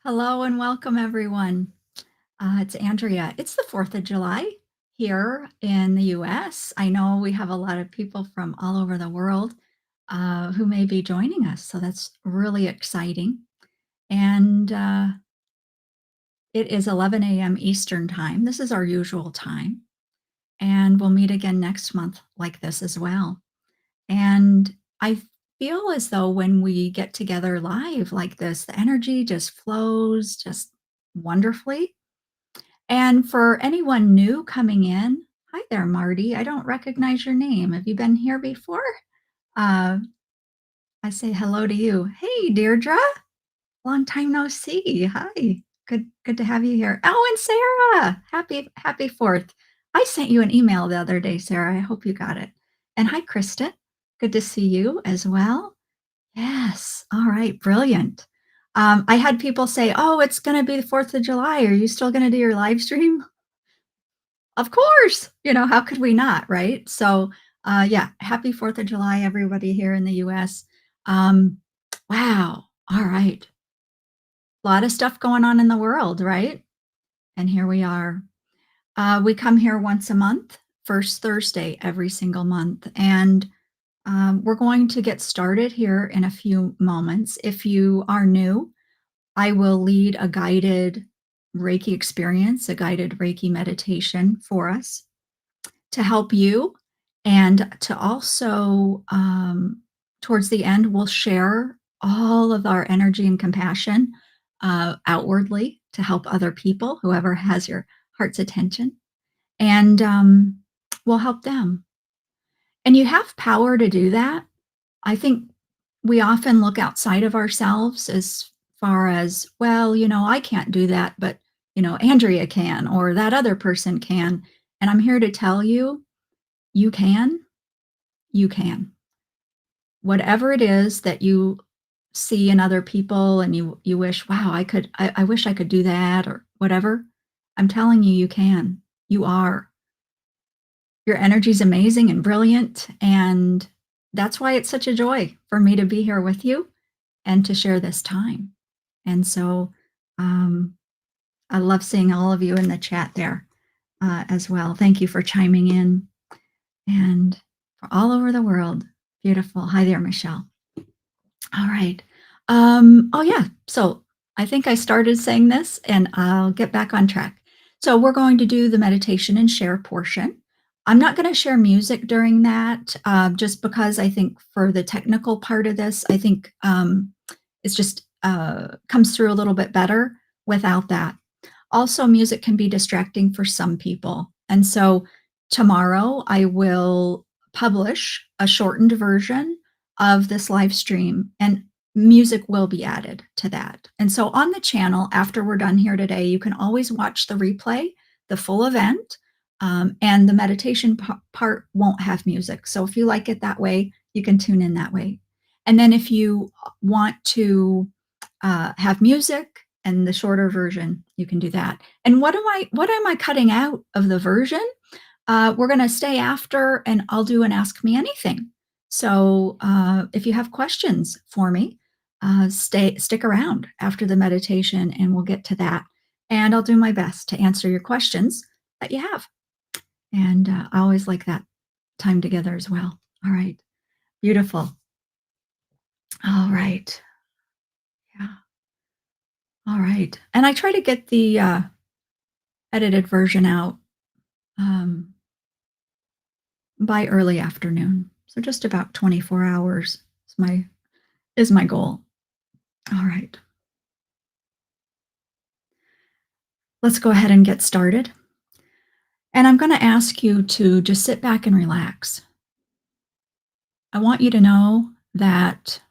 Hello and welcome, everyone. It's Andrea. It's the 4th of July here in the US. I know we have a lot of people from all over the world who may be joining us, so that's really exciting. And it is 11 a.m. Eastern Time. This is our usual time. And we'll meet again next month like this as well. And I feel as though when we get together live like this, the energy just flows just wonderfully. And for anyone new coming in, hi there, Marty. I don't recognize your name. Have you been here before? Uh, I say hello to you. Hey, Deirdre. Long time no see. Hi. Good to have you here. Oh, and Sarah. Happy 4th. I sent you an email the other day, Sarah. I hope you got it. And hi, Kristen. Good to see you as well. Yes. All right. Brilliant. I had people say, oh, it's going to be the 4th of July. Are you still going to do your live stream? Of course, how could we not, right? So, yeah, happy 4th of July, everybody here in the US. Um, wow. All right. A lot of stuff going on in the world, right? And here we are. We come here once a month, first Thursday every single month. And we're going to get started here in a few moments. If you are new, I will lead a guided Reiki experience, a guided Reiki meditation for us to help you and to also, towards the end, we'll share all of our energy and compassion outwardly to help other people, whoever has your heart's attention, and we'll help them. And you have power to do that. I think we often look outside of ourselves as far as, well, I can't do that, but, Andrea can, or that other person can. And I'm here to tell you, you can. You can. Whatever it is that you see in other people and you wish, wow, I wish I could do that or whatever. I'm telling you, you can. You are. Your energy's amazing and brilliant. And that's why it's such a joy for me to be here with you and to share this time. And so um, I love seeing all of you in the chat there as well. Thank you for chiming in and for all over the world. Beautiful. Hi there, Michelle. All right. Oh, yeah. So I think I started saying this and I'll get back on track. So we're going to do the meditation and share portion. I'm not going to share music during that just because I think for the technical part of this, I think it's just comes through a little bit better without that. Also, music can be distracting for some people. And so tomorrow I will publish a shortened version of this live stream, and music will be added to that. And so on the channel, after we're done here today, you can always watch the replay, the full event, and the meditation part won't have music. So if you like it that way, you can tune in that way. And then if you want to have music and the shorter version, you can do that. And what am I cutting out of the version? We're going to stay after and I'll do an Ask Me Anything. So if you have questions for me, stick around after the meditation and we'll get to that. And I'll do my best to answer your questions that you have. And I always like that time together as well. All right. Beautiful. All right. Yeah. All right. And I try to get the edited version out by early afternoon. So just about 24 hours is my goal. All right. Let's go ahead and get started. And I'm going to ask you to just sit back and relax. I want you to know that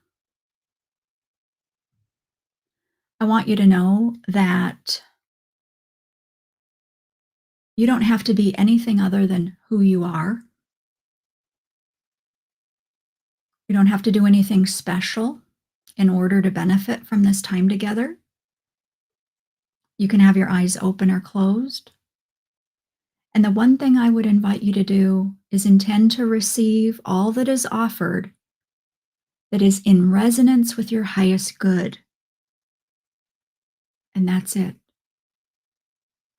you don't have to be anything other than who you are. You don't have to do anything special in order to benefit from this time together. You can have your eyes open or closed. And the one thing I would invite you to do is intend to receive all that is offered that is in resonance with your highest good. and that's it.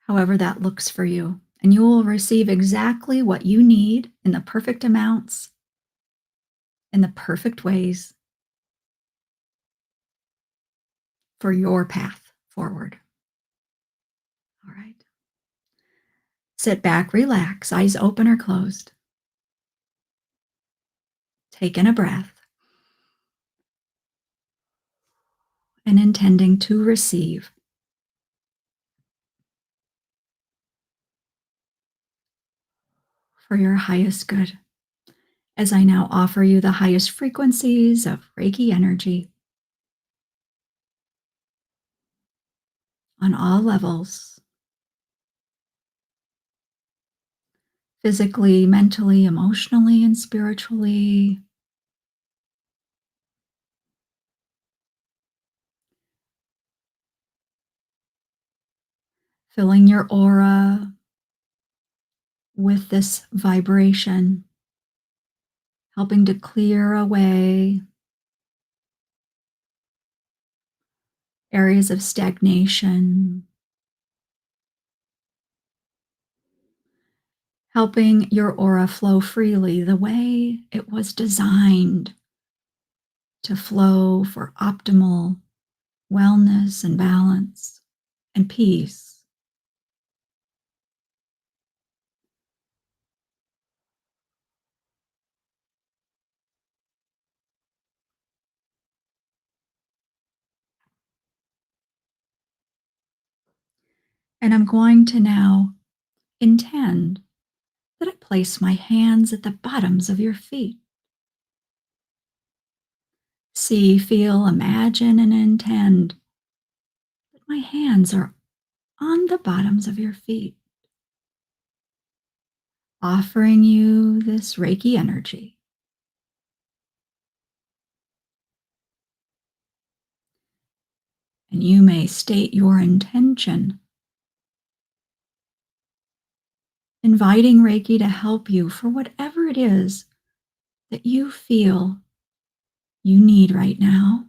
However that looks for you. And you will receive exactly what you need in the perfect amounts, in the perfect ways for your path forward. All right. Sit back, relax, eyes open or closed. Take in a breath and intending to receive for your highest good. As I now offer you the highest frequencies of Reiki energy on all levels, physically, mentally, emotionally, and spiritually. Filling your aura with this vibration, helping to clear away areas of stagnation, helping your aura flow freely the way it was designed to flow for optimal wellness and balance and peace. And I'm going to now intend that I place my hands at the bottoms of your feet. See, feel, imagine, and intend that my hands are on the bottoms of your feet, offering you this Reiki energy. And you may state your intention, inviting Reiki to help you for whatever it is that you feel you need right now.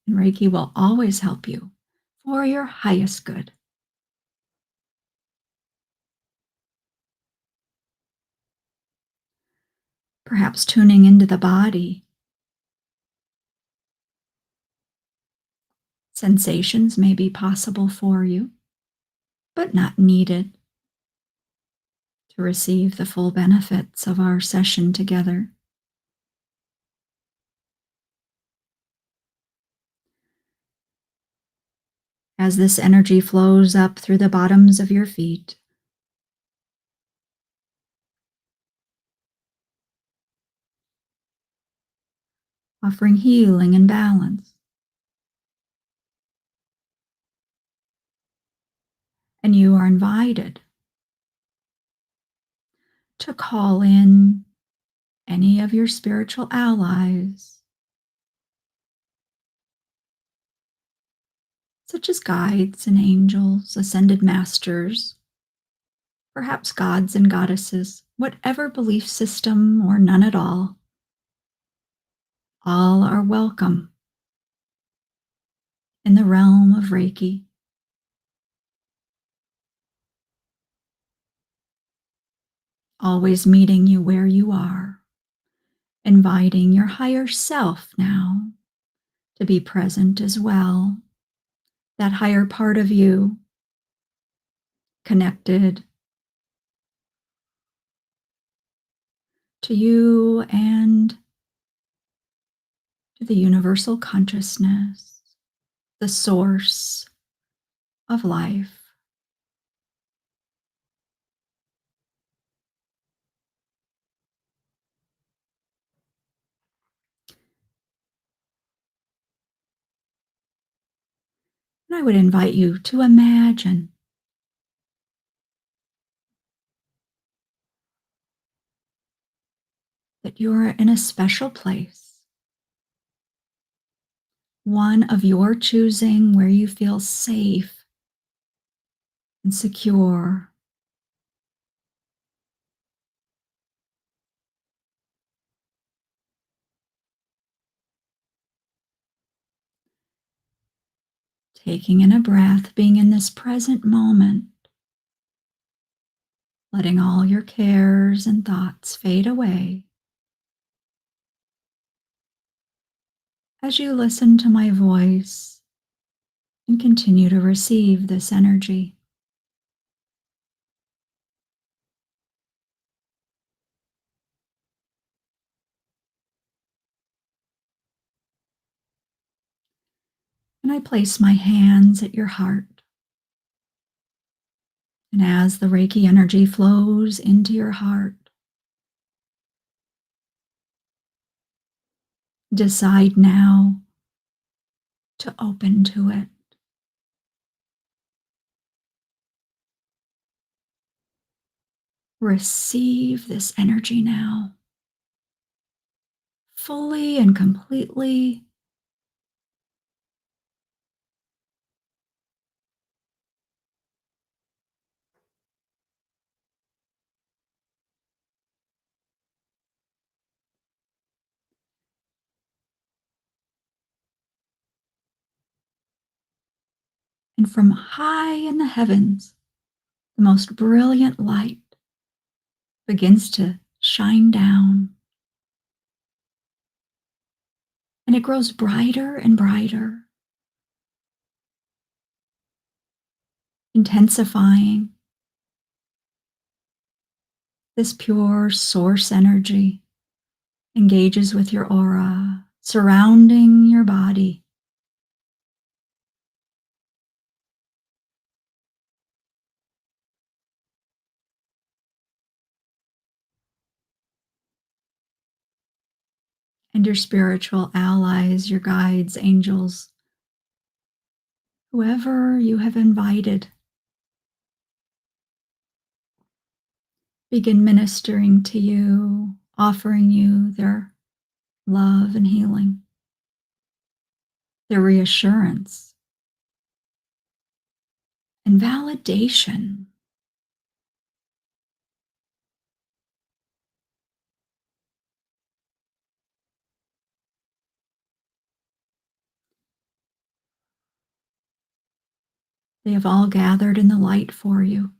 And Reiki will always help you for your highest good. Perhaps tuning into the body. Sensations may be possible for you, but not needed to receive the full benefits of our session together. As this energy flows up through the bottoms of your feet, offering healing and balance. And you are invited to call in any of your spiritual allies, such as guides and angels, ascended masters, perhaps gods and goddesses, whatever belief system or none at all are welcome in the realm of Reiki. Always meeting you where you are, inviting your higher self now to be present as well. That higher part of you connected to you and to the universal consciousness, the source of life. And I would invite you to imagine that you're in a special place, one of your choosing where you feel safe and secure. Taking in a breath, being in this present moment, letting all your cares and thoughts fade away as you listen to my voice and continue to receive this energy. And I place my hands at your heart. And as the Reiki energy flows into your heart, decide now to open to it. Receive this energy now, fully and completely. And from high in the heavens, the most brilliant light begins to shine down, and it grows brighter and brighter, intensifying this pure source energy engages with your aura, surrounding your body. And your spiritual allies, your guides, angels, whoever you have invited, begin ministering to you, offering you their love and healing, their reassurance and validation. They have all gathered in the light for you.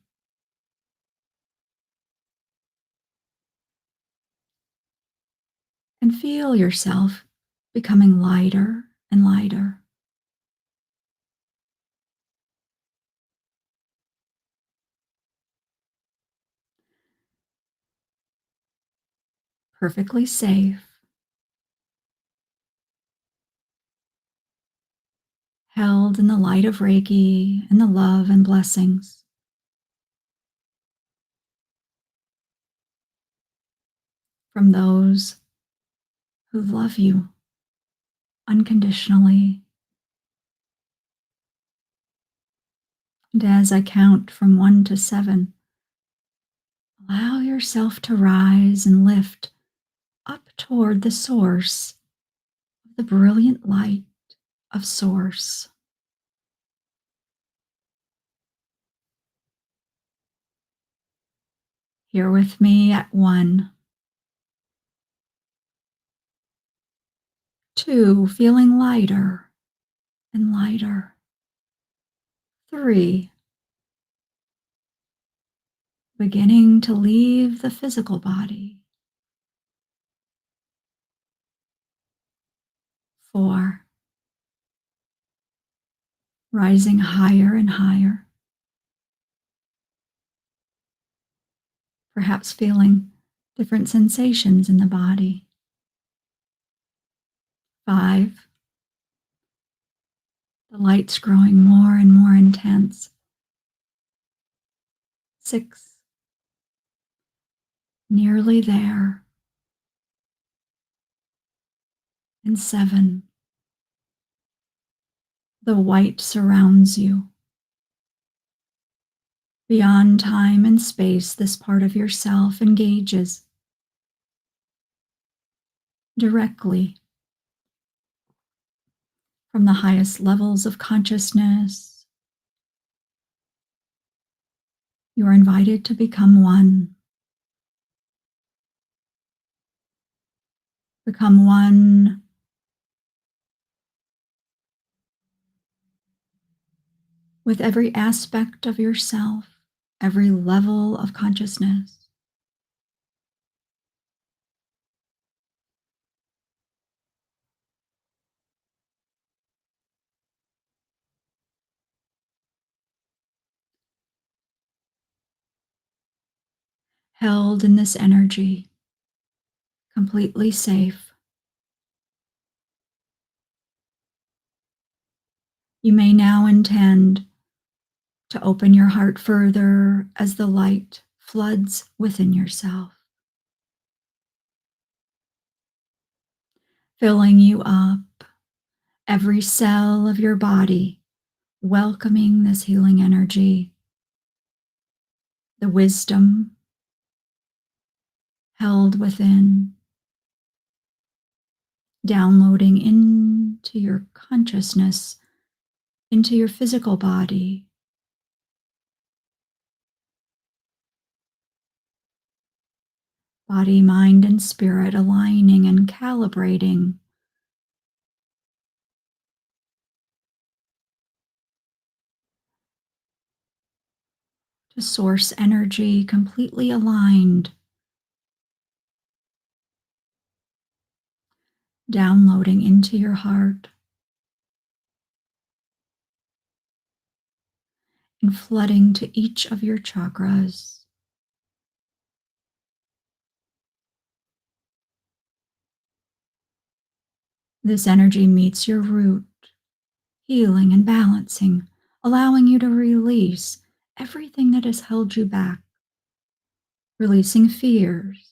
And feel yourself becoming lighter and lighter, perfectly safe, held in the light of Reiki and the love and blessings from those who love you unconditionally. And as I count from 1 to 7, allow yourself to rise and lift up toward the source of the brilliant light of Source. Here with me at 1, 2, feeling lighter and lighter. 3, beginning to leave the physical body. 4, rising higher and higher, perhaps feeling different sensations in the body. 5, the light's growing more and more intense. 6, nearly there. And 7, the white surrounds you. Beyond time and space, this part of yourself engages directly from the highest levels of consciousness. You are invited to become one. Become one with every aspect of yourself, every level of consciousness. Held in this energy, completely safe. You may now intend to open your heart further as the light floods within yourself, filling you up, every cell of your body, welcoming this healing energy, the wisdom held within, downloading into your consciousness, into your physical body. Body, mind, and spirit aligning and calibrating to source energy, completely aligned, downloading into your heart and flooding to each of your chakras. This energy meets your root, healing and balancing, allowing you to release everything that has held you back, releasing fears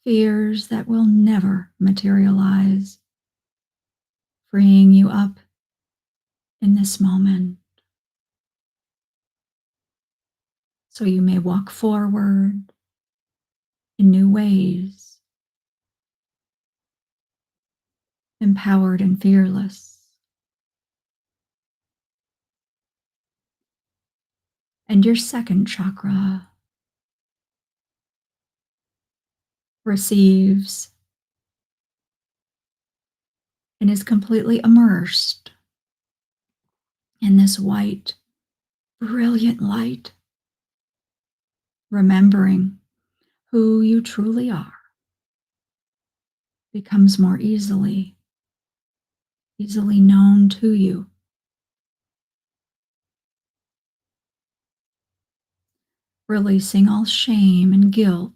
that will never materialize, freeing you up in this moment so you may walk forward in new ways, empowered and fearless. And your second chakra receives and is completely immersed in this white, brilliant light, remembering who you truly are becomes more easily known to you, releasing all shame and guilt,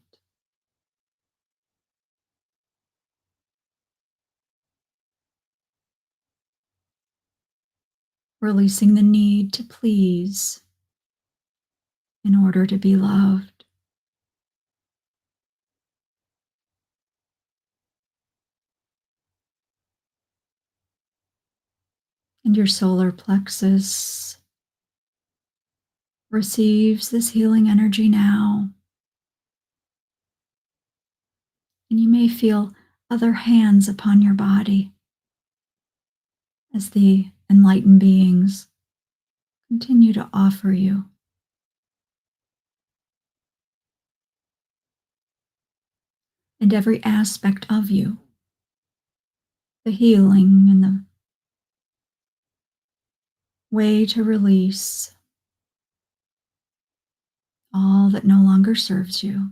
releasing the need to please in order to be loved. And your solar plexus receives this healing energy now. And you may feel other hands upon your body as the enlightened beings continue to offer you and every aspect of you, the healing and the way to release all that no longer serves you.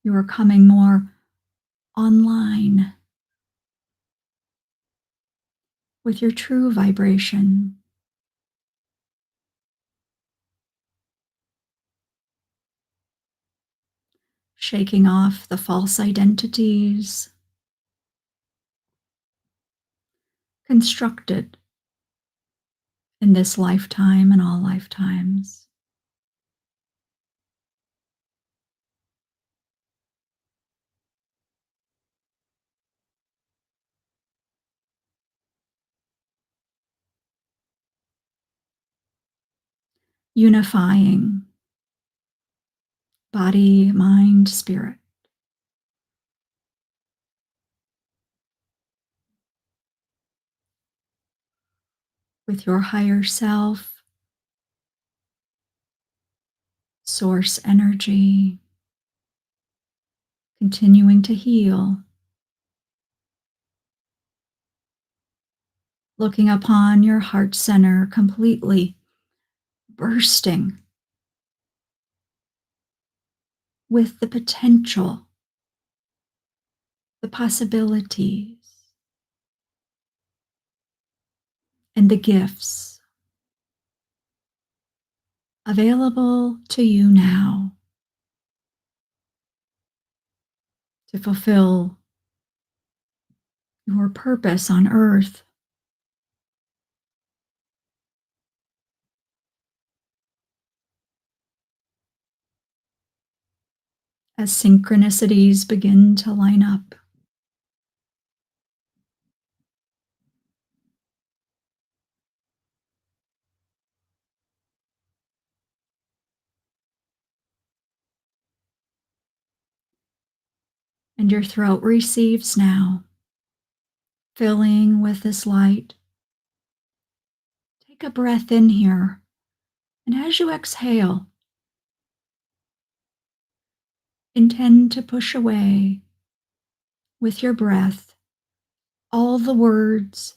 You are coming more online with your true vibration, shaking off the false identities constructed in this lifetime and all lifetimes. Unifying body, mind, spirit with your higher self, source energy, continuing to heal looking upon your heart center completely bursting with the potential, the possibilities, and the gifts available to you now to fulfill your purpose on earth. As synchronicities begin to line up, and your throat receives now, filling with this light. Take a breath in here, and as you exhale, intend to push away with your breath all the words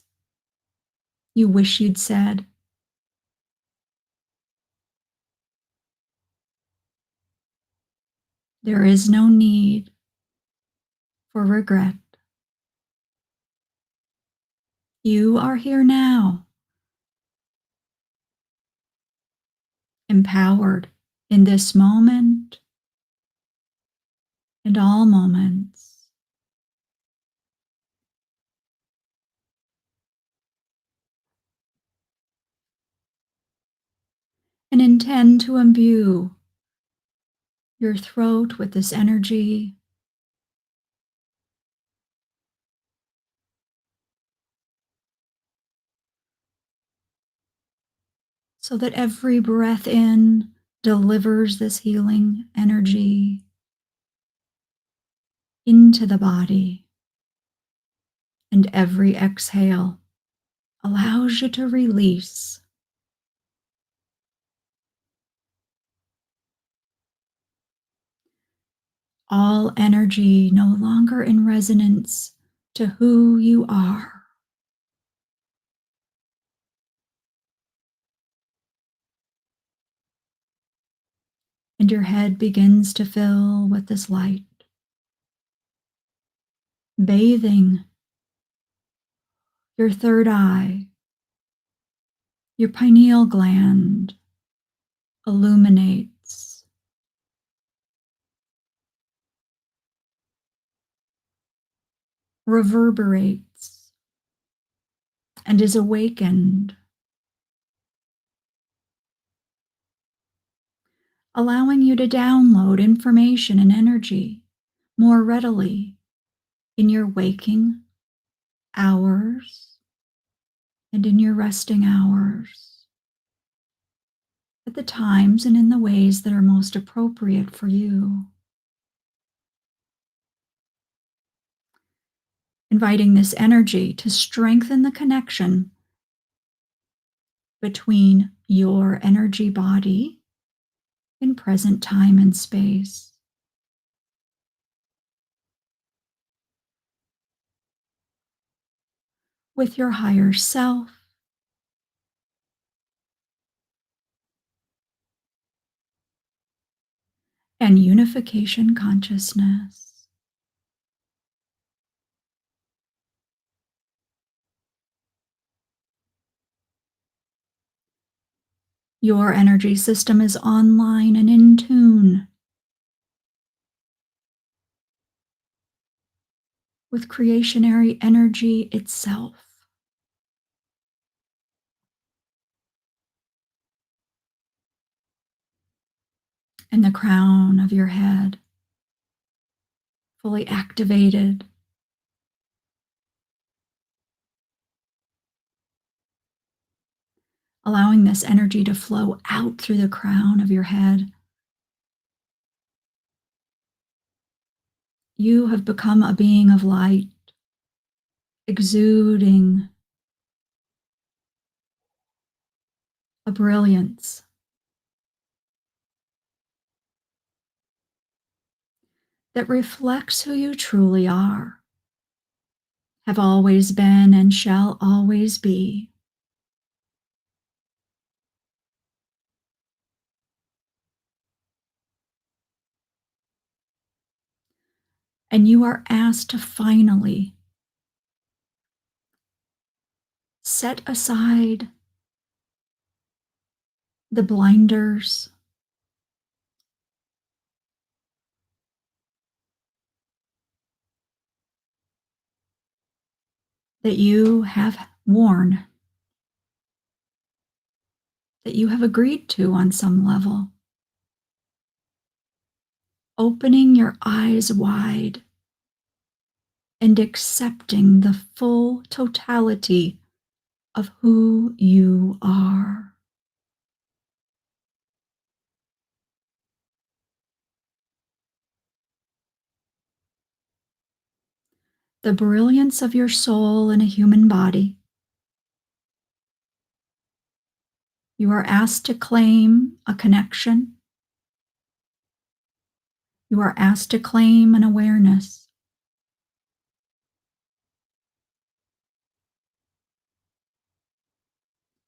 you wish you'd said. There is no need for regret. You are here now, empowered in this moment and all moments. And intend to imbue your throat with this energy so that every breath in delivers this healing energy into the body, and every exhale allows you to release all energy no longer in resonance to who you are. And your head begins to fill with this light, bathing your third eye. Your pineal gland illuminates, reverberates, and is awakened, allowing you to download information and energy more readily in your waking hours and in your resting hours, at the times and in the ways that are most appropriate for you. Inviting this energy to strengthen the connection between your energy body in present time and space, with your higher self, and unification consciousness. Your energy system is online and in tune with creationary energy itself. And the crown of your head fully activated, allowing this energy to flow out through the crown of your head. You have become a being of light, exuding a brilliance that reflects who you truly are, have always been, and shall always be. And you are asked to finally set aside the blinders that you have worn, that you have agreed to on some level, opening your eyes wide and accepting the full totality of who you are. The brilliance of your soul in a human body. You are asked to claim a connection. You are asked to claim an awareness.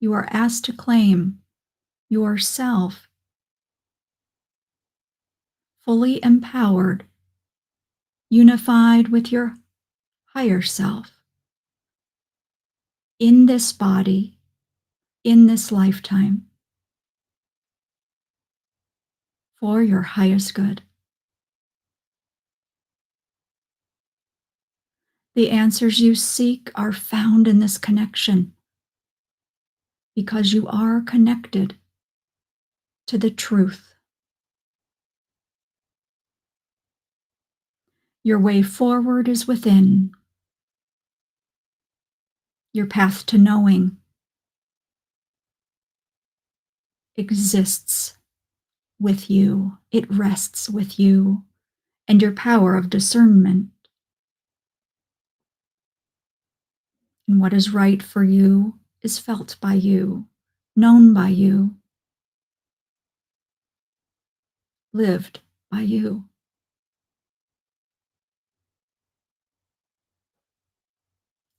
You are asked to claim yourself fully empowered, unified with your higher self in this body, in this lifetime, for your highest good. The answers you seek are found in this connection because you are connected to the truth. Your way forward is within. Your path to knowing exists with you. It rests with you and your power of discernment. And what is right for you is felt by you, known by you, lived by you.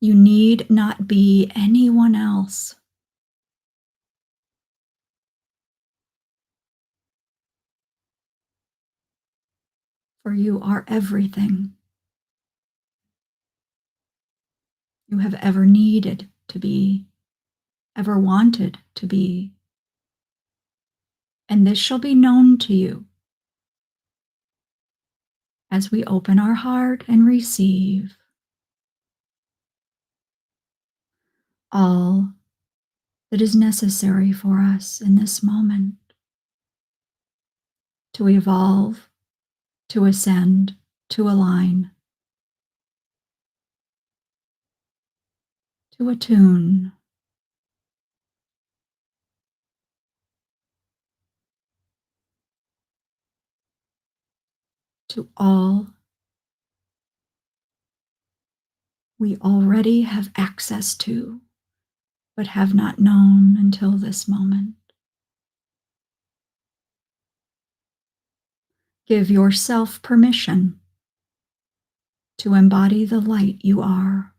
You need not be anyone else, for you are everything you have ever needed to be, ever wanted to be. And this shall be known to you as we open our heart and receive all that is necessary for us in this moment to evolve, to ascend, to align, to attune, to all we already have access to, but have not known until this moment. Give yourself permission to embody the light you are.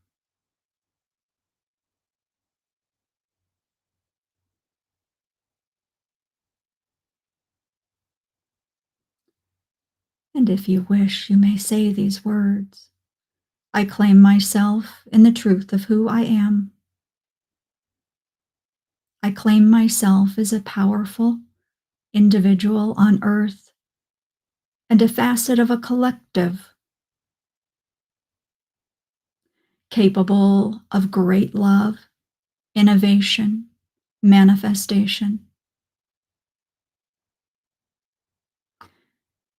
And if you wish, you may say these words. I claim myself in the truth of who I am. I claim myself as a powerful individual on earth and a facet of a collective capable of great love, innovation, manifestation,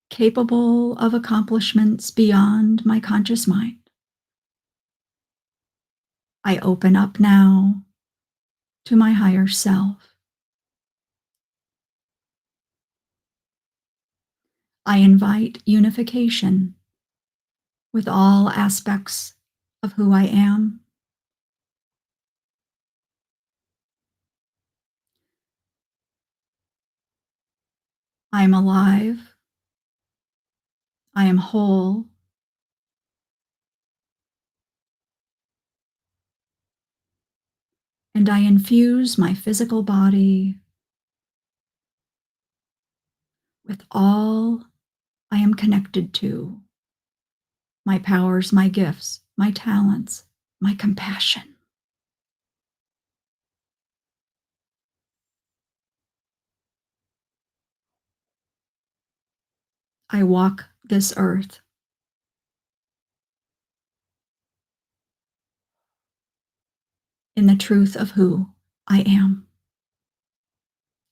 capable of accomplishments beyond my conscious mind. I open up now to my higher self. I invite unification with all aspects of who I am. I am alive. I am whole. And I infuse my physical body with all I am connected to, my powers, my gifts, my talents, my compassion. I walk this earth in the truth of who I am.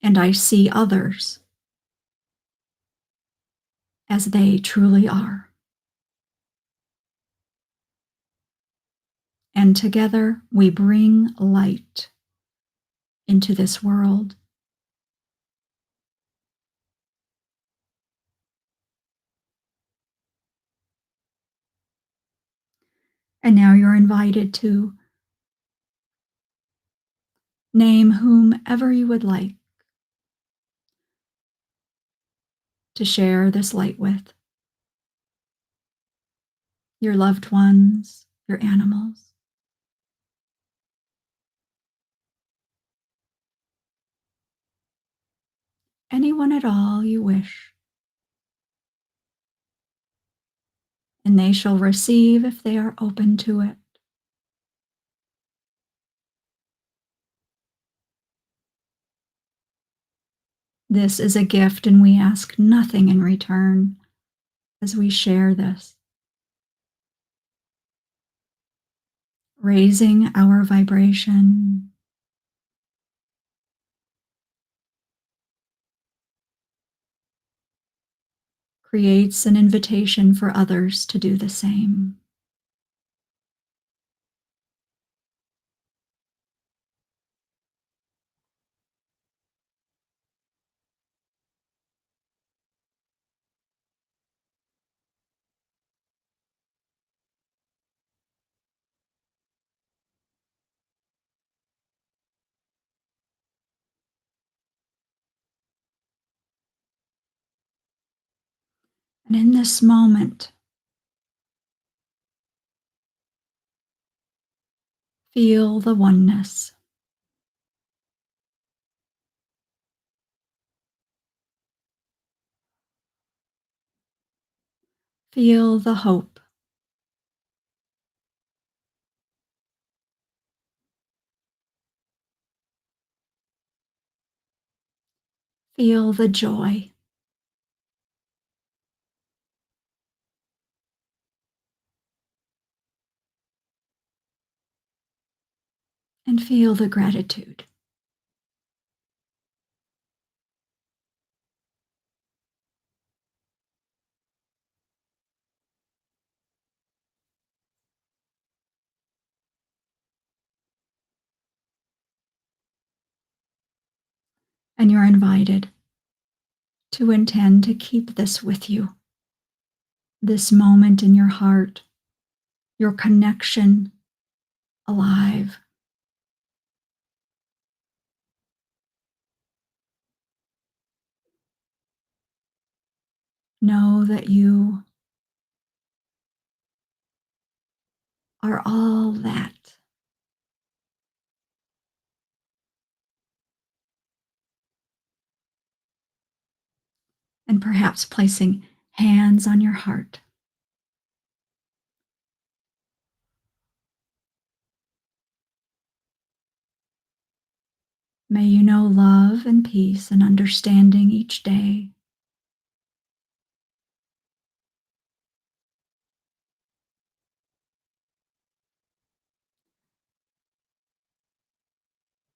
And I see others as they truly are. And together we bring light into this world. And now you're invited to name whomever you would like to share this light with, your loved ones, your animals, anyone at all you wish. And they shall receive if they are open to it. This is a gift, and we ask nothing in return as we share this, raising our vibration, creates an invitation for others to do the same. And in this moment, feel the oneness. Feel the hope. Feel the joy. And feel the gratitude. And you're invited to intend to keep this with you, this moment in your heart, your connection alive. Know that you are all that. And perhaps placing hands on your heart. May you know love and peace and understanding each day.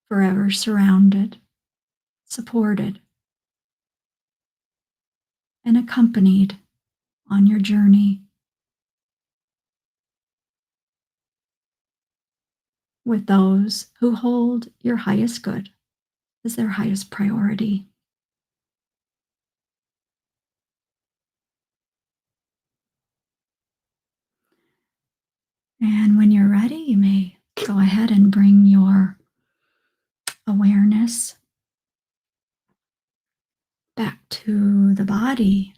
Forever surrounded, supported, and accompanied on your journey with those who hold your highest good as their highest priority. And when you're ready, you may go ahead and bring your awareness back to the body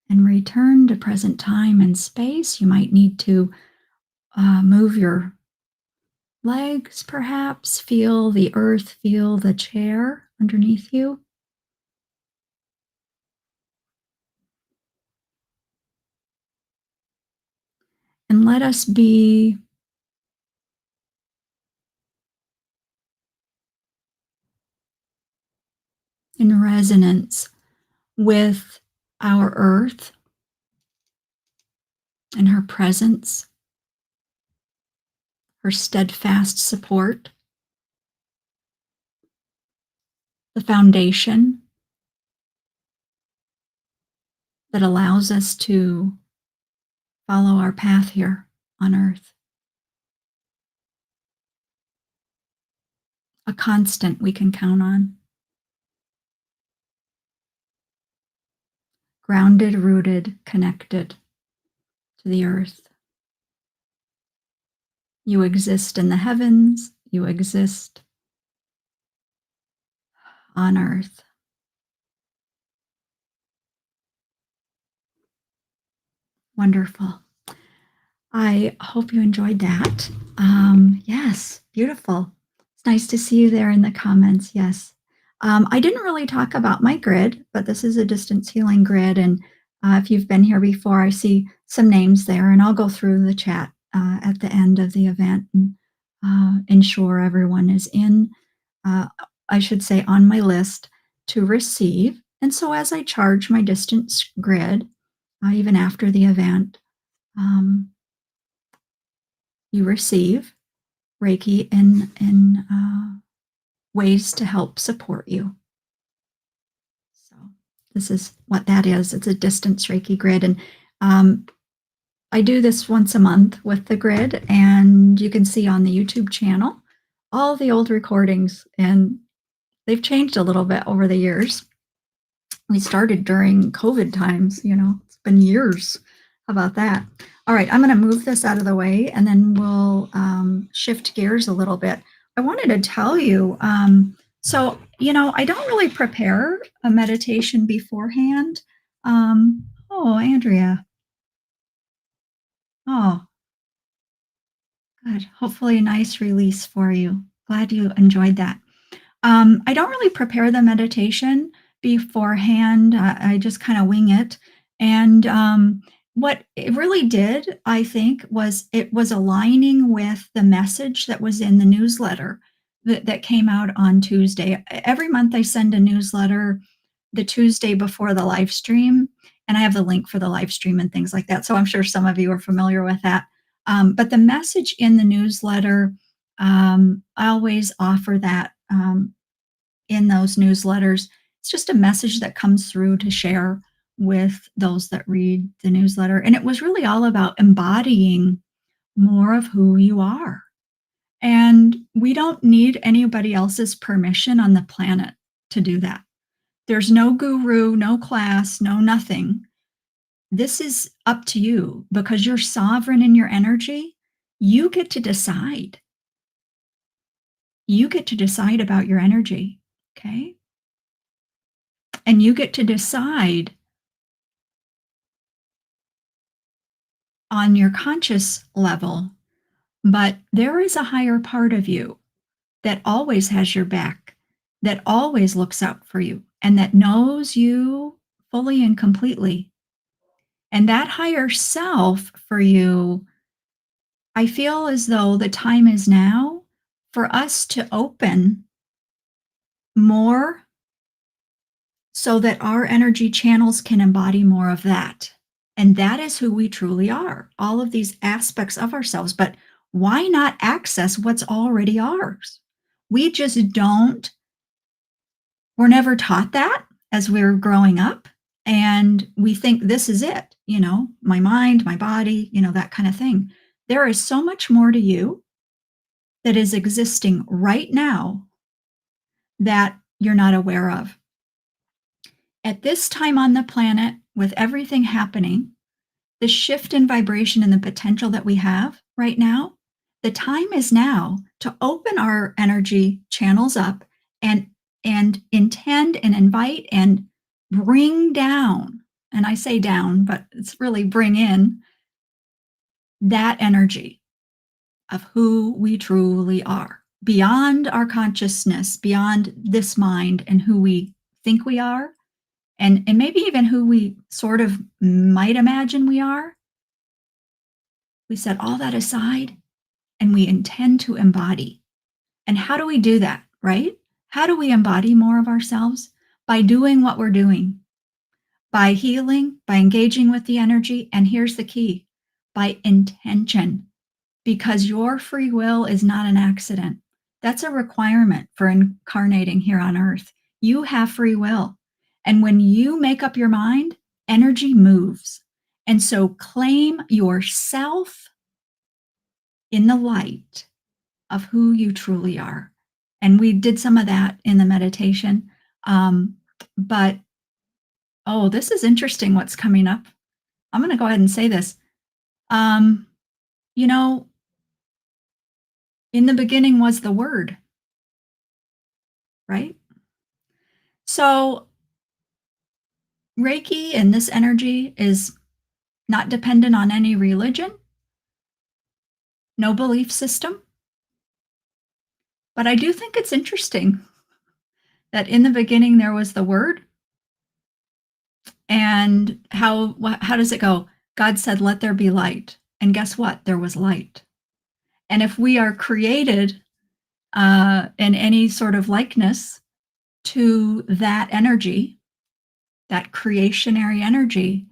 and return to present time and space. You might need to move your legs, perhaps. Feel the earth, feel the chair underneath you. And let us be in resonance with our earth and her presence, her steadfast support, the foundation that allows us to follow our path here on earth. A constant we can count on. Grounded, rooted, connected to the earth. You exist in the heavens, you exist on earth. Wonderful. I hope you enjoyed that. Yes, beautiful. It's nice to see you there in the comments. Yes. I didn't really talk about my grid, but this is a distance healing grid. And if you've been here before, I see some names there, and I'll go through the chat at the end of the event and ensure everyone is in, uh, I should say, on my list to receive. And so as I charge my distance grid, even after the event, um, you receive Reiki in ways to help support you. So this is what that is. It's a distance Reiki grid, and um, I do this once a month with the grid, and you can see on the YouTube channel all the old recordings, and they've changed a little bit over the years. We started during COVID times, it's been years. How about that? All right, I'm going to move this out of the way and then we'll shift gears a little bit. I wanted to tell you I don't really prepare a meditation beforehand. Oh, Andrea. Oh, good. Hopefully, a nice release for you. Glad you enjoyed that. I don't really prepare the meditation beforehand. I just kind of wing it. And what it really did, I think, was it was aligning with the message that was in the newsletter that came out on Tuesday. Every month, I send a newsletter the Tuesday before the live stream, and I have the link for the live stream and things like that. So I'm sure some of you are familiar with that. But the message in the newsletter, I always offer that in those newsletters. It's just a message that comes through to share with those that read the newsletter. And it was really all about embodying more of who you are. And we don't need anybody else's permission on the planet to do that. There's no guru, no class, no nothing. This is up to you because you're sovereign in your energy. You get to decide. You get to decide about your energy. Okay. And you get to decide on your conscious level, but there is a higher part of you that always has your back, that always looks out for you, and that knows you fully and completely. And that higher self for you, I feel as though the time is now for us to open more so that our energy channels can embody more of that. And that is who we truly are, all of these aspects of ourselves. But why not access what's already ours? We just don't, we're never taught that as we're growing up. And we think this is it, my mind, my body, that kind of thing. There is so much more to you that is existing right now that you're not aware of. At this time on the planet, with everything happening, the shift in vibration and the potential that we have right now, the time is now to open our energy channels up and intend and invite and bring down, and I say down, but it's really bring in that energy. of who we truly are, beyond our consciousness, beyond this mind and who we think we are, and maybe even who we sort of might imagine we are. We set all that aside and we intend to embody. And how do we do that, right? How do we embody more of ourselves? By doing what we're doing, by healing, by engaging with the energy. And here's the key, by intention, because your free will is not an accident. That's a requirement for incarnating here on earth. You have free will. And when you make up your mind, energy moves. And so claim yourself in the light of who you truly are. And we did some of that in the meditation. But oh, this is interesting what's coming up. I'm going to go ahead and say this. Um, you know, in the beginning was the word, right? So Reiki and this energy is not dependent on any religion, no belief system. But I do think it's interesting that in the beginning there was the word. And how does it go? God said, "Let there be light." And guess what? There was light. And if we are created in any sort of likeness to that energy, that creationary energy,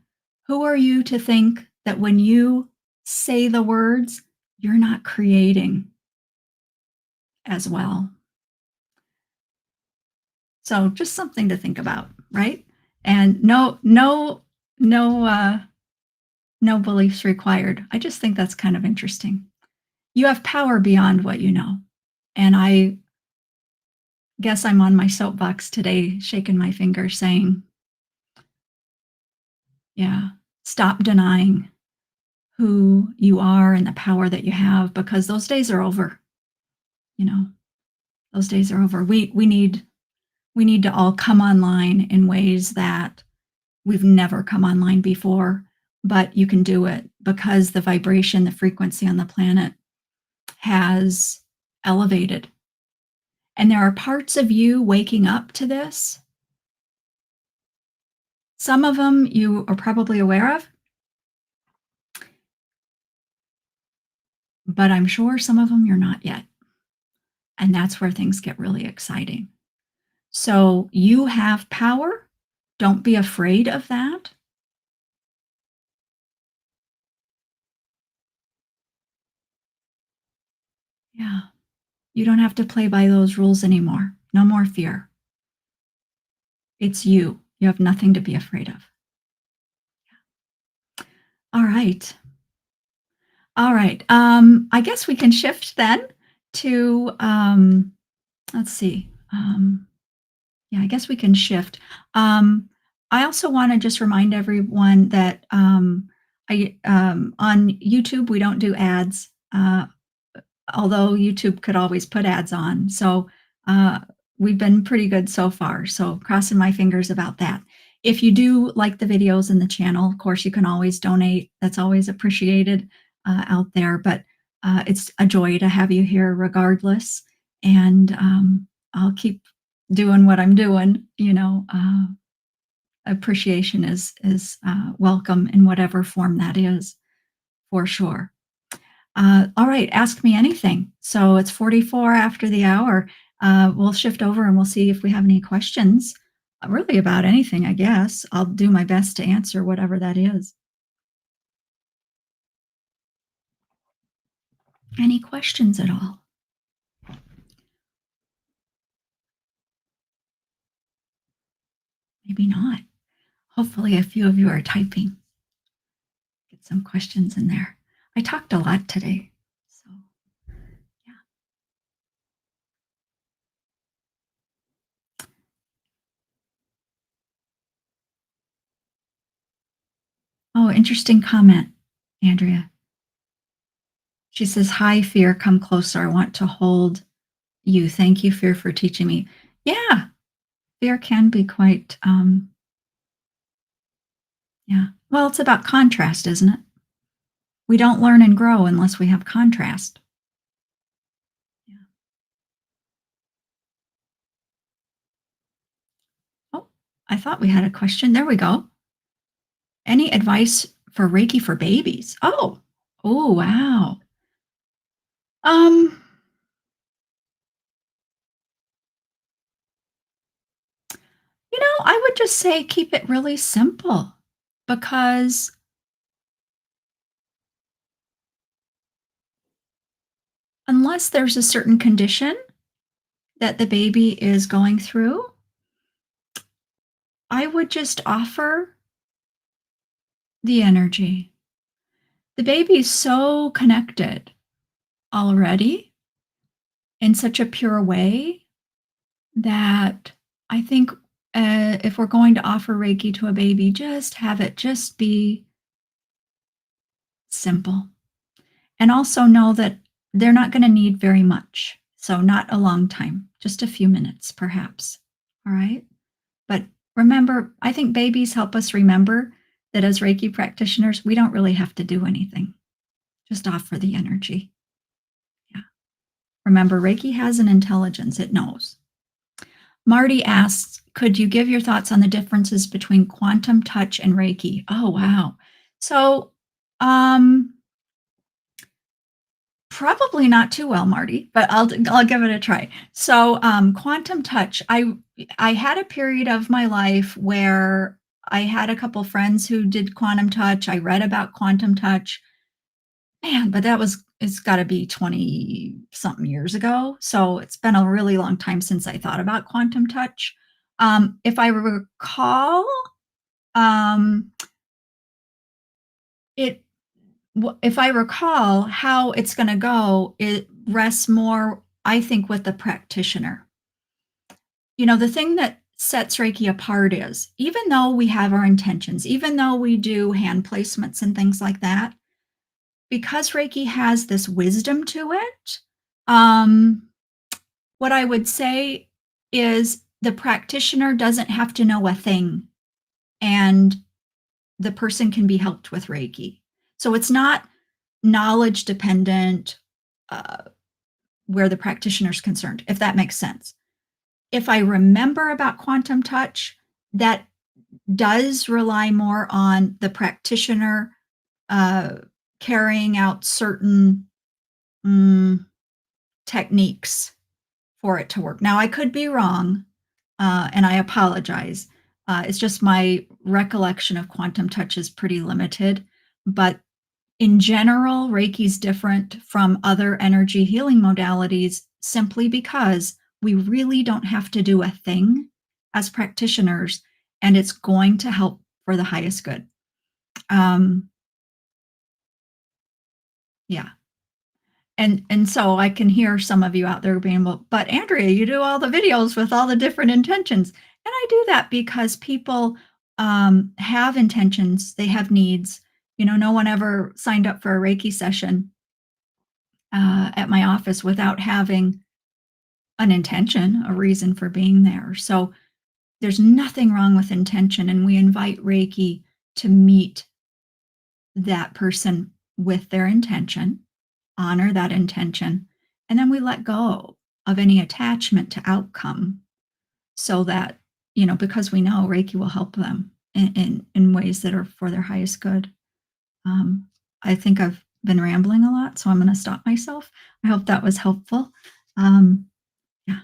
who are you to think that when you say the words, you're not creating as well? So just something to think about, right? And no beliefs required. I just think that's kind of interesting. You have power beyond what you know. And I guess I'm on my soapbox today, shaking my finger, saying, yeah, stop denying who you are and the power that you have, because those days are over. You know, those days are over. We need to all come online in ways that we've never come online before, but you can do it because the vibration, the frequency on the planet has elevated. And there are parts of you waking up to this. Some of them you are probably aware of, but I'm sure some of them you're not yet. And that's where things get really exciting. So you have power. Don't be afraid of that. Yeah. You don't have to play by those rules anymore. No more fear. It's you. You have nothing to be afraid of. All right. All right. I guess we can shift then to let's see. Yeah, I guess we can shift. I also want to just remind everyone that on YouTube we don't do ads. Although YouTube could always put ads on. So uh, we've been pretty good so far. So crossing my fingers about that. If you do like the videos in the channel, of course, you can always donate. That's always appreciated out there. But it's a joy to have you here regardless. And I'll keep doing what I'm doing. Appreciation is welcome in whatever form that is, for sure. All right, ask me anything. So it's 44 after the hour. We'll shift over and we'll see if we have any questions, really about anything, I guess. I'll do my best to answer whatever that is. Any questions at all? Maybe not. Hopefully, a few of you are typing. Get some questions in there. I talked a lot today. So, yeah. Oh, interesting comment, Andrea. She says, "Hi, fear, come closer. I want to hold you. Thank you, fear, for teaching me." Yeah, fear can be quite, yeah. Well, it's about contrast, isn't it? We don't learn and grow unless we have contrast. I thought we had a question. There we go. Any advice for Reiki for babies? Oh, oh, wow. Um, I would just say keep it really simple because unless there's a certain condition that the baby is going through, I would just offer the energy. The baby's so connected already in such a pure way that I think if we're going to offer Reiki to a baby, just have it just be simple. And also know that they're not going to need very much. So, not a long time, just a few minutes, perhaps. All right. But remember, I think babies help us remember that as Reiki practitioners, we don't really have to do anything, just offer the energy. Yeah. Remember, Reiki has an intelligence, it knows. Marty asks, could you give your thoughts on the differences between quantum touch and Reiki? Oh, wow. So, um, probably not too well, Marty, but I'll give it a try. So, quantum touch, I had a period of my life where I had a couple friends who did quantum touch. I read about quantum touch. Man, but it's got to be 20 something years ago. So, it's been a really long time since I thought about quantum touch. If I recall, um, it if I recall how it's going to go, it rests more, I think, with the practitioner. The thing that sets Reiki apart is even though we have our intentions, even though we do hand placements and things like that, because Reiki has this wisdom to it, um, what I would say is the practitioner doesn't have to know a thing and the person can be helped with Reiki. So it's not knowledge dependent uh, where the practitioner is concerned, if that makes sense. If I remember about quantum touch, that does rely more on the practitioner uh, carrying out certain mm, techniques for it to work. Now, I could be wrong, and I apologize. It's just my recollection of quantum touch is pretty limited, but in general, Reiki's different from other energy healing modalities simply because we really don't have to do a thing as practitioners, and it's going to help for the highest good. Um, yeah. And so I can hear some of you out there being, well, but Andrea, you do all the videos with all the different intentions. And I do that because people have intentions, they have needs. No one ever signed up for a Reiki session at my office without having an intention, a reason for being there. So there's nothing wrong with intention. And we invite Reiki to meet that person with their intention, honor that intention, and then we let go of any attachment to outcome so that, because we know Reiki will help them in ways that are for their highest good. Um, I think I've been rambling a lot, so I'm going to stop myself. I hope that was helpful. Um, yeah,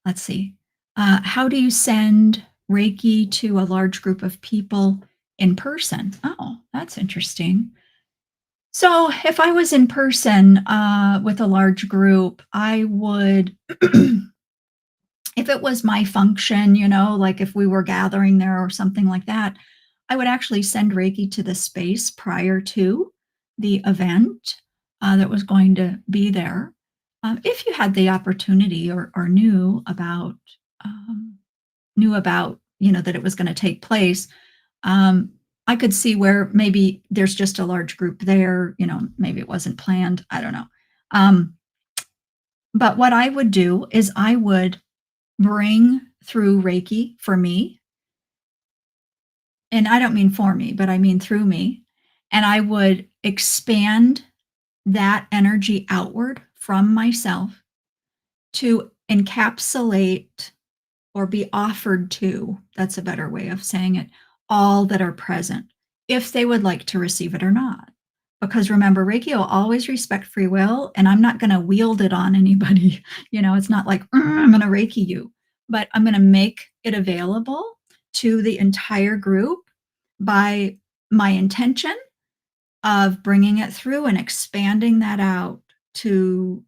let's see. How do you send Reiki to a large group of people in person? Oh, that's interesting. So, if I was in person with a large group, I would, if it was my function, like if we were gathering there or something like that, I would actually send Reiki to the space prior to the event that was going to be there. If you had the opportunity or um, knew about, that it was going to take place, um, I could see where maybe there's just a large group there, maybe it wasn't planned. I don't know. Um, but what I would do is I would bring through Reiki for me, and I don't mean for me, but I mean through me, and I would expand that energy outward from myself to encapsulate or be offered to, that's a better way of saying it, all that are present, if they would like to receive it or not. Because remember, Reiki will always respect free will, and I'm not going to wield it on anybody. It's not like, I'm going to Reiki you, but I'm going to make it available to the entire group by my intention of bringing it through and expanding that out to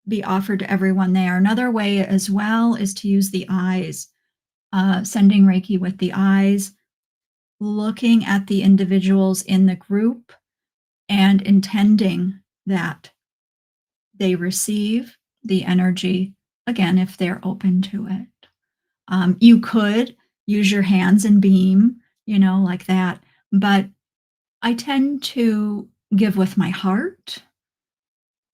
be offered to everyone there. Another way as well is to use the eyes, sending Reiki with the eyes, looking at the individuals in the group and intending that they receive the energy, again, if they're open to it. You could use your hands and beam, like that. But I tend to give with my heart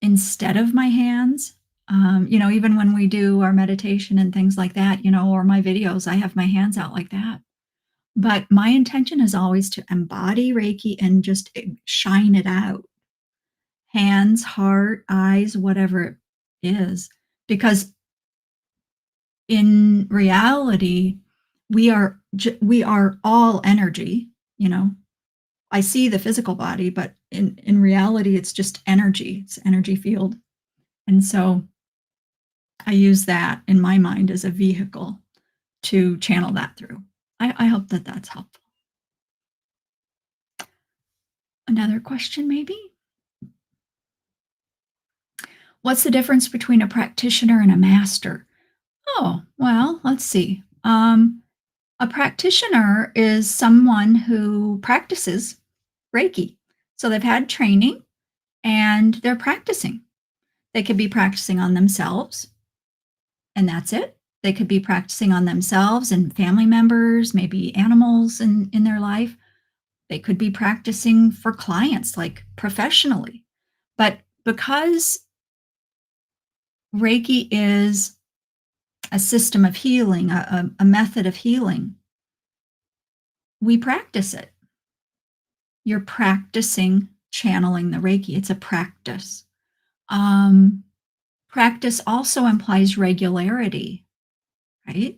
instead of my hands. Even when we do our meditation and things like that, or my videos, I have my hands out like that. But my intention is always to embody Reiki and just shine it out. Hands, heart, eyes, whatever it is. Because in reality, we are all energy, I see the physical body, but in reality, it's just energy. It's energy field. And so I use that in my mind as a vehicle to channel that through. I hope that that's helpful. Another question, maybe? What's the difference between a practitioner and a master? Oh, well, let's see. A practitioner is someone who practices Reiki. So they've had training and they're practicing. They could be practicing on themselves, and that's it. They could be practicing on themselves and family members, maybe animals in their life. They could be practicing for clients, like professionally. But because Reiki is a system of healing, a method of healing, we practice it. You're practicing channeling the Reiki. It's a practice. Practice also implies regularity, right?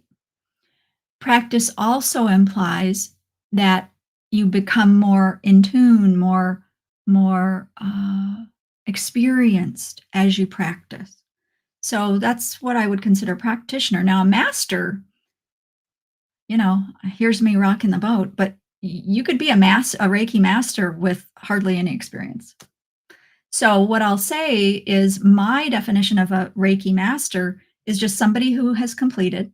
Practice also implies that you become more in tune, more experienced as you practice. So that's what I would consider a practitioner. Now, a master, here's me rocking the boat, but you could be a Reiki master with hardly any experience. So what I'll say is my definition of a Reiki master is just somebody who has completed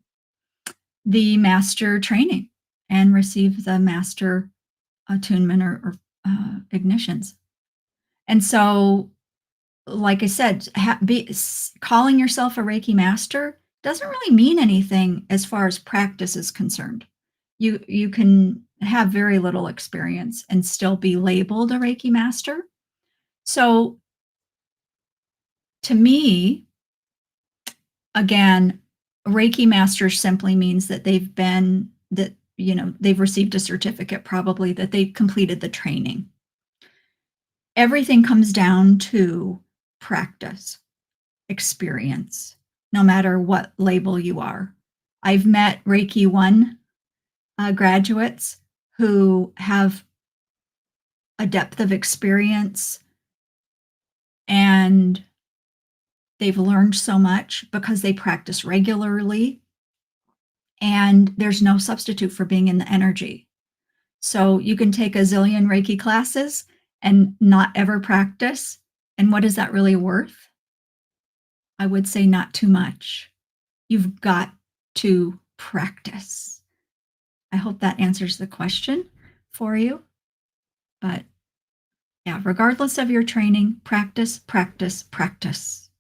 the master training and received the master attunement or ignitions. And so, like I said, calling yourself a Reiki master doesn't really mean anything as far as practice is concerned. You can have very little experience and still be labeled a Reiki master. So to me, again, Reiki master simply means that they've received a certificate, probably that they've completed the training. Everything comes down to practice, experience, no matter what label you are. I've met Reiki 1 graduates who have a depth of experience, and they've learned so much because they practice regularly, and there's no substitute for being in the energy. So you can take a zillion Reiki classes and not ever practice. And what is that really worth? I would say not too much. You've got to practice. I hope that answers the question for you. But yeah, regardless of your training, practice, practice, practice.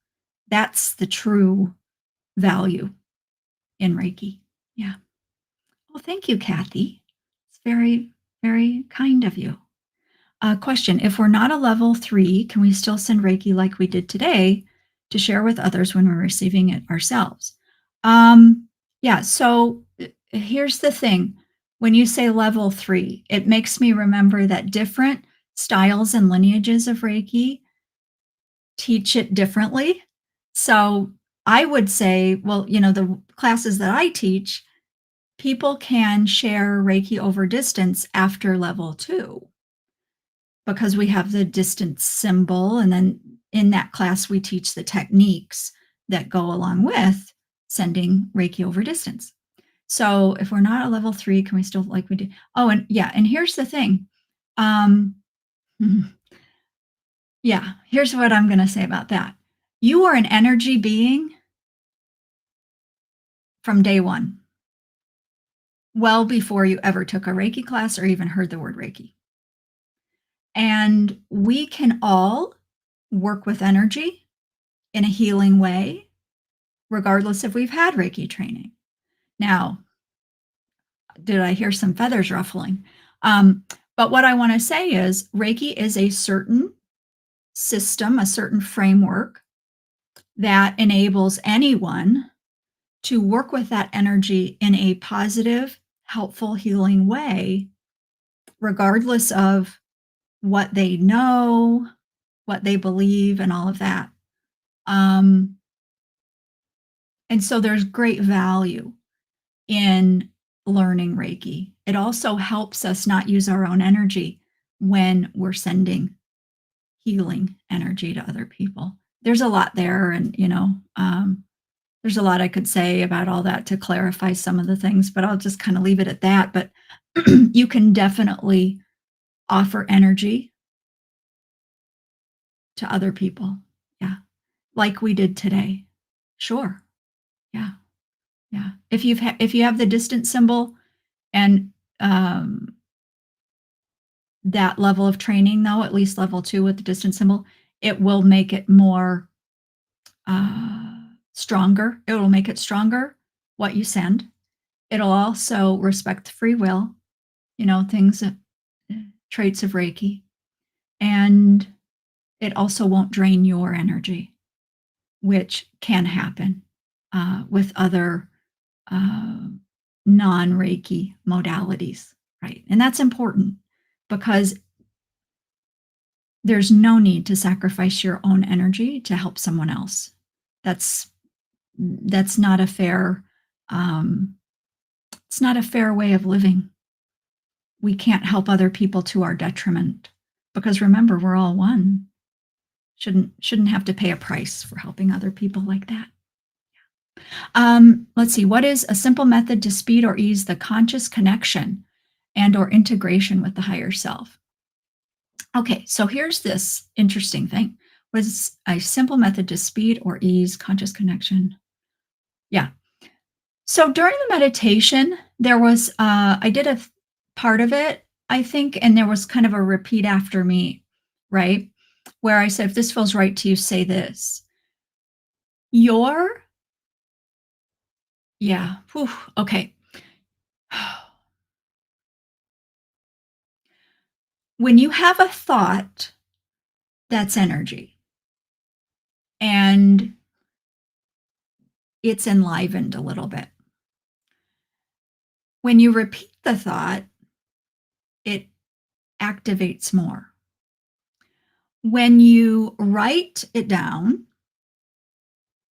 That's the true value in Reiki. Yeah. Well, thank you, Kathy. It's very, very kind of you. Question: if we're not a level 3, can we still send Reiki like we did today to share with others when we're receiving it ourselves? Yeah, so here's the thing. When you say level 3, it makes me remember that different styles and lineages of Reiki teach it differently. So I would say, well, the classes that I teach, people can share Reiki over distance after level 2 because we have the distance symbol. And then in that class, we teach the techniques that go along with sending Reiki over distance. So if we're not at level 3, can we still like we do? Oh, and yeah, and here's the thing. Um, yeah, here's what I'm going to say about that. You are an energy being from day one, well before you ever took a Reiki class or even heard the word Reiki. And we can all work with energy in a healing way, regardless if we've had Reiki training. Now, did I hear some feathers ruffling? But what I want to say is Reiki is a certain system, a certain framework that enables anyone to work with that energy in a positive, helpful, healing way, regardless of what they know, what they believe, and all of that. Um, and so there's great value in learning Reiki. It also helps us not use our own energy when we're sending healing energy to other people. There's a lot there, and there's a lot I could say about all that to clarify some of the things, but I'll just kind of leave it at that. But you can definitely offer energy to other people. Yeah. Like we did today. Sure. Yeah. Yeah. If you have the distance symbol and um, that level of training, though, at least level 2 with the distance symbol, it will make it more uh, stronger. It will make it stronger what you send. It'll also respect free will, things that traits of Reiki. And it also won't drain your energy, which can happen with other uh, non Reiki modalities, right? And that's important because there's no need to sacrifice your own energy to help someone else. That's that's not a fair um, it's not a fair way of living. We can't help other people to our detriment because remember, we're all one. Shouldn't have to pay a price for helping other people like that. Let's see. What is a simple method to speed or ease the conscious connection and or integration with the higher self? Okay, so here's this interesting thing. Was a simple method to speed or ease conscious connection? Yeah. So during the meditation, there was I did part of it, I think, and there was kind of a repeat after me, right? Where I said, if this feels right to you, say this. Your Yeah. Whew, okay. When you have a thought, that's energy, and it's enlivened a little bit. When you repeat the thought, it activates more. When you write it down,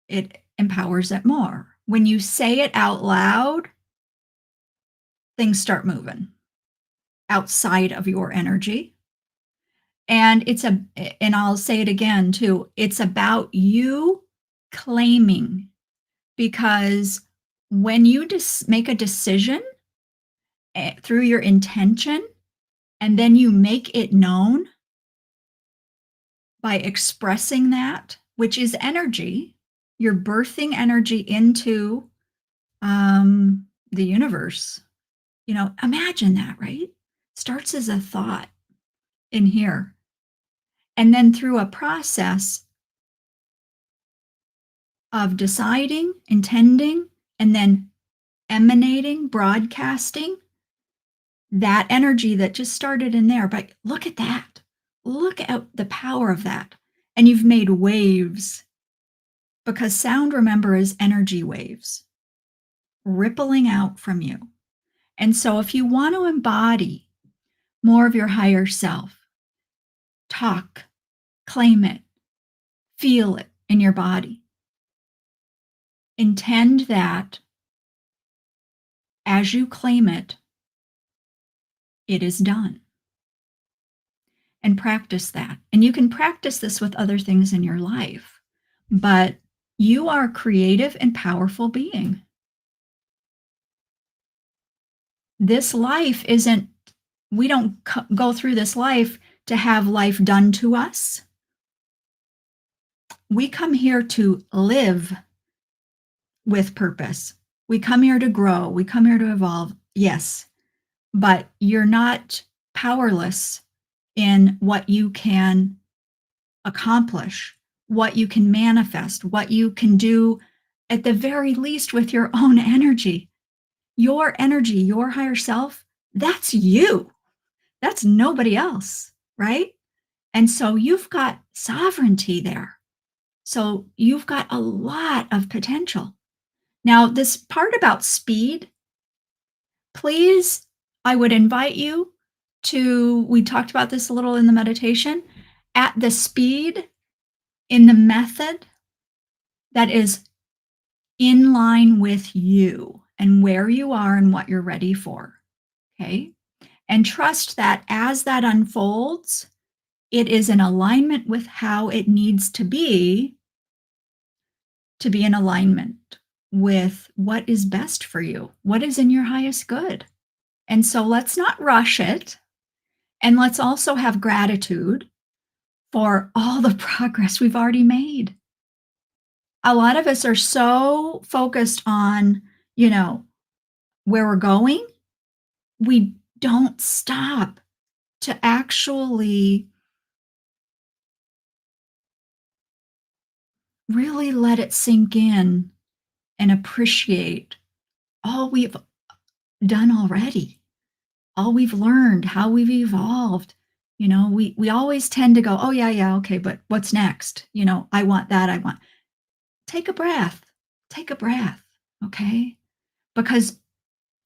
it empowers it more. When you say it out loud, things start moving outside of your energy. And and I'll say it again too, it's about you claiming, because when you make a decision through your intention and then you make it known by expressing that, which is energy, you're birthing energy into the universe. Imagine that, right? Starts as a thought in here. And then through a process of deciding, intending, and then emanating, broadcasting that energy that just started in there. But look at that. Look at the power of that. And you've made waves, because sound, remember, is energy waves rippling out from you. And so if you want to embody more of your higher self, talk, claim it, feel it in your body. Intend that as you claim it, it is done. And practice that. And you can practice this with other things in your life. But you are a creative and powerful being. This life isn't, we don't go through this life to have life done to us. We come here to live with purpose. We come here to grow. We come here to evolve. Yes, but you're not powerless in what you can accomplish, what you can manifest, what you can do at the very least with your own energy. Your energy, your higher self, that's you. That's nobody else, right? And so you've got sovereignty there. So you've got a lot of potential. Now, this part about speed, please, I would invite you to, we talked about this a little in the meditation, at the speed in the method that is in line with you and where you are and what you're ready for. Okay. And trust that as that unfolds, it is in alignment with how it needs to be in alignment with what is best for you, what is in your highest good. And so let's not rush it. And let's also have gratitude for all the progress we've already made. A lot of us are so focused on, where we're going, we don't stop to actually really let it sink in and appreciate all we've done already, all we've learned, how we've evolved. We always tend to go, oh, yeah, okay, but what's next? I want that. I want. Take a breath. Take a breath, okay? Because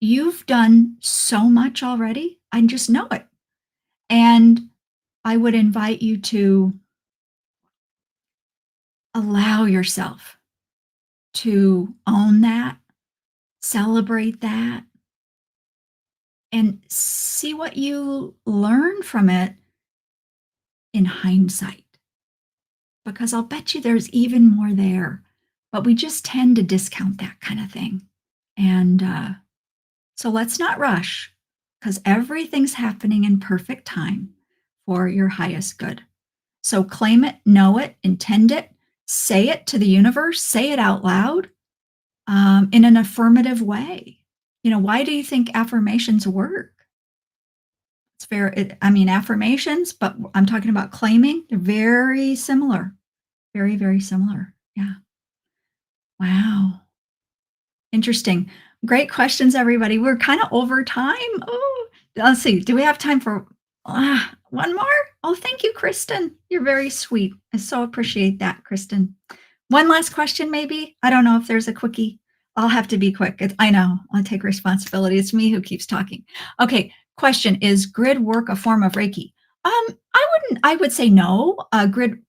you've done so much already. I just know it. And I would invite you to allow yourself to own that, celebrate that, and see what you learn from it in hindsight. Because I'll bet you there's even more there, but we just tend to discount that kind of thing. And so let's not rush, because everything's happening in perfect time for your highest good. So claim it, know it, intend it, say it to the universe, say it out loud in an affirmative way. Why do you think affirmations work? It's affirmations, but I'm talking about claiming, they're very similar. Very, very similar. Yeah. Wow. Interesting. Great questions, everybody. We're kind of over time. Oh, let's see. Do we have time for one more? Oh, thank you, Kristen. You're very sweet. I so appreciate that, Kristen. One last question, maybe. I don't know if there's a quickie. I'll have to be quick. I know. I'll take responsibility. It's me who keeps talking. Okay. Question: is grid work a form of Reiki? I would say no. Grid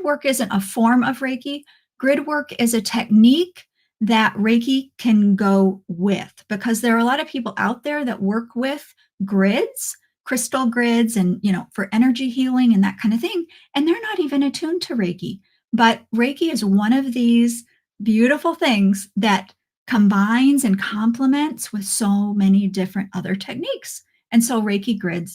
work isn't a form of Reiki. Grid work is a technique that Reiki can go with, because there are a lot of people out there that work with grids, crystal grids, and for energy healing and that kind of thing, and they're not even attuned to Reiki. But Reiki is one of these beautiful things that combines and complements with so many different other techniques. And so Reiki grid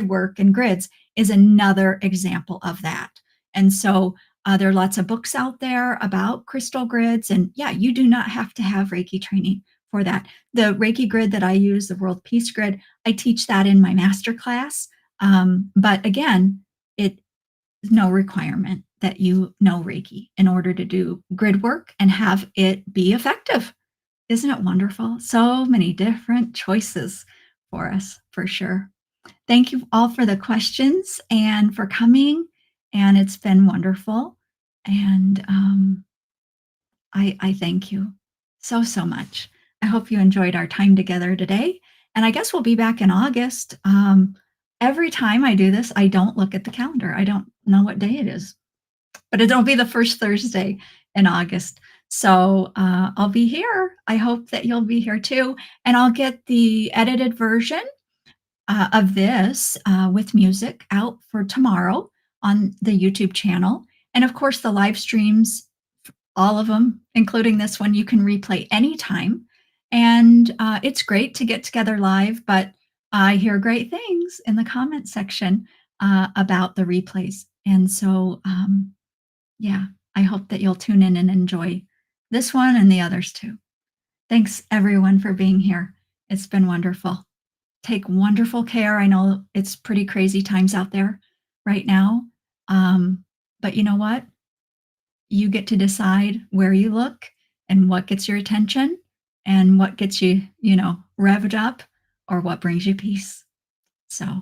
work and grids is another example of that. And so there are lots of books out there about crystal grids. And yeah, you do not have to have Reiki training for that. The Reiki grid that I use, the World Peace Grid, I teach that in my master class. But again, it is no requirement that you know Reiki in order to do grid work and have it be effective. Isn't it wonderful? So many different choices for us, for sure. Thank you all for the questions and for coming. And it's been wonderful. And I thank you so, so much. I hope you enjoyed our time together today. And I guess we'll be back in August. Every time I do this, I don't look at the calendar. I don't know what day it is, but it'll be the first Thursday in August. So I'll be here. I hope that you'll be here too. And I'll get the edited version of this with music out for tomorrow on the YouTube channel. And of course, the live streams, all of them, including this one, you can replay anytime. And it's great to get together live, but I hear great things in the comment section about the replays. And so, yeah, I hope that you'll tune in and enjoy this one and the others too. Thanks, everyone, for being here. It's been wonderful. Take wonderful care. I know it's pretty crazy times out there right now. But you know what? You get to decide where you look and what gets your attention and what gets you, revved up or what brings you peace. So